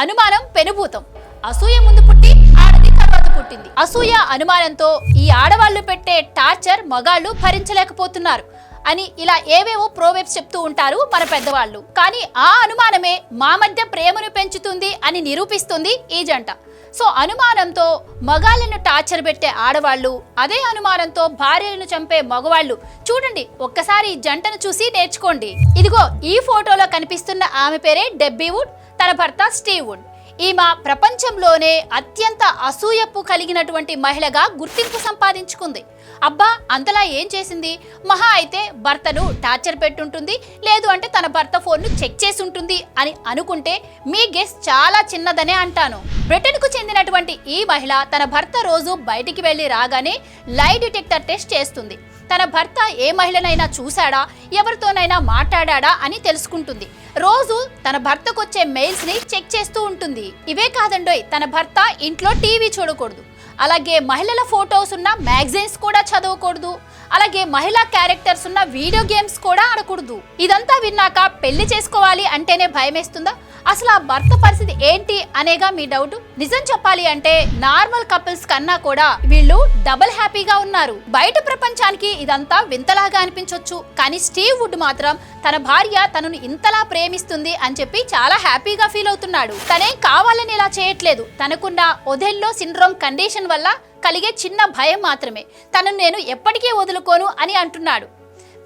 అనుమానం పెనుభూతం. అసూయ ముందు పుట్టి ఆడది తర్వాత పుట్టింది. అసూయ అనుమానంతో ఈ ఆడవాళ్లు పెట్టే టార్చర్ మగాళ్ళు భరించలేకపోతున్నారు అని ఇలా ఏవేవో ప్రోవెబ్స్ చెప్తూ ఉంటారు మన పెద్దవాళ్ళు. కానీ ఆ అనుమానమే మా మధ్య ప్రేమను పెంచుతుంది అని నిరూపిస్తుంది ఈ జంట. సో అనుమానంతో మగాళ్ళను టార్చర్ పెట్టే ఆడవాళ్ళు, అదే అనుమానంతో భార్యలను చంపే మగవాళ్ళు. చూడండి, ఒక్కసారి ఈ జంటను చూసి నేర్చుకోండి. ఇదిగో ఈ ఫోటోలో కనిపిస్తున్న ఆమె పేరే డెబ్బీ వుడ్, తన భర్త స్టీవ్ వుడ్. ఈమె ప్రపంచంలోనే అత్యంత అసూయపు కలిగినటువంటి మహిళగా గుర్తింపు సంపాదించుకుంది. అబ్బా, అంతలా ఏం చేసింది? మహా అయితే భర్తను టార్చర్ పెట్టుంటుంది, లేదు అంటే తన భర్త ఫోన్ను చెక్ చేసి ఉంటుంది అని అనుకుంటే మీ గెస్ చాలా చిన్నదనే అంటాను. బ్రిటన్కు చెందినటువంటి ఈ మహిళ తన భర్త రోజు బయటికి వెళ్ళి రాగానే లై డిటెక్టర్ టెస్ట్ చేస్తుంది. తన భర్త ఏ మహిళనైనా చూశాడా, ఎవరితోనైనా మాట్లాడా అని తెలుసుకుంటుంది. రోజు తన భర్తకు వచ్చే మెయిల్స్ ని చెక్ చేస్తూ ఉంటుంది. ఇవే కాదండోయ్, తన భర్త ఇంట్లో టీవీ చూడకూడదు, అలాగే మహిళల ఫోటోస్ ఉన్న మ్యాగజైన్స్ కూడా చదవకూడదు, అలాగే మహిళా క్యారెక్టర్స్ ఉన్న వీడియో గేమ్స్ కూడా ఆడకూడదు. ఇదంతా విన్నాక పెళ్లి చేసుకోవాలి అంటేనే భయమేస్తుందా? అసలు ఆ భర్త పరిస్థితి ఏంటి అనేగా మీ డౌట్. నిజం చెప్పాలి అంటే నార్మల్ కపుల్స్ కన్నా కూడా వీళ్ళు డబుల్ హ్యాపీగా ఉన్నారు. బయట ప్రపంచానికి ఇదంతా వింతలాగా అనిపించొచ్చు, కానీ స్టీవ్ వుడ్ మాత్రం తన భార్య తనను ఇంతలా ప్రేమిస్తుంది అని చెప్పి చాలా హ్యాపీగా ఫీల్ అవుతున్నాడు. తనేం కావాలని ఇలా చేయట్లేదు, తనకున్న ఒథెల్లో సిండ్రోమ్ కండిషన్ వల్ల కలిగే చిన్న భయం మాత్రమే. తనను నేను ఎప్పటికీ వదులుకోను అని అంటున్నాడు.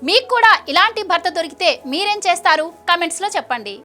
మీకు కూడా ఇలాంటి భర్త దొరికితే మీరేం చేస్తారు? కామెంట్స్లో చెప్పండి.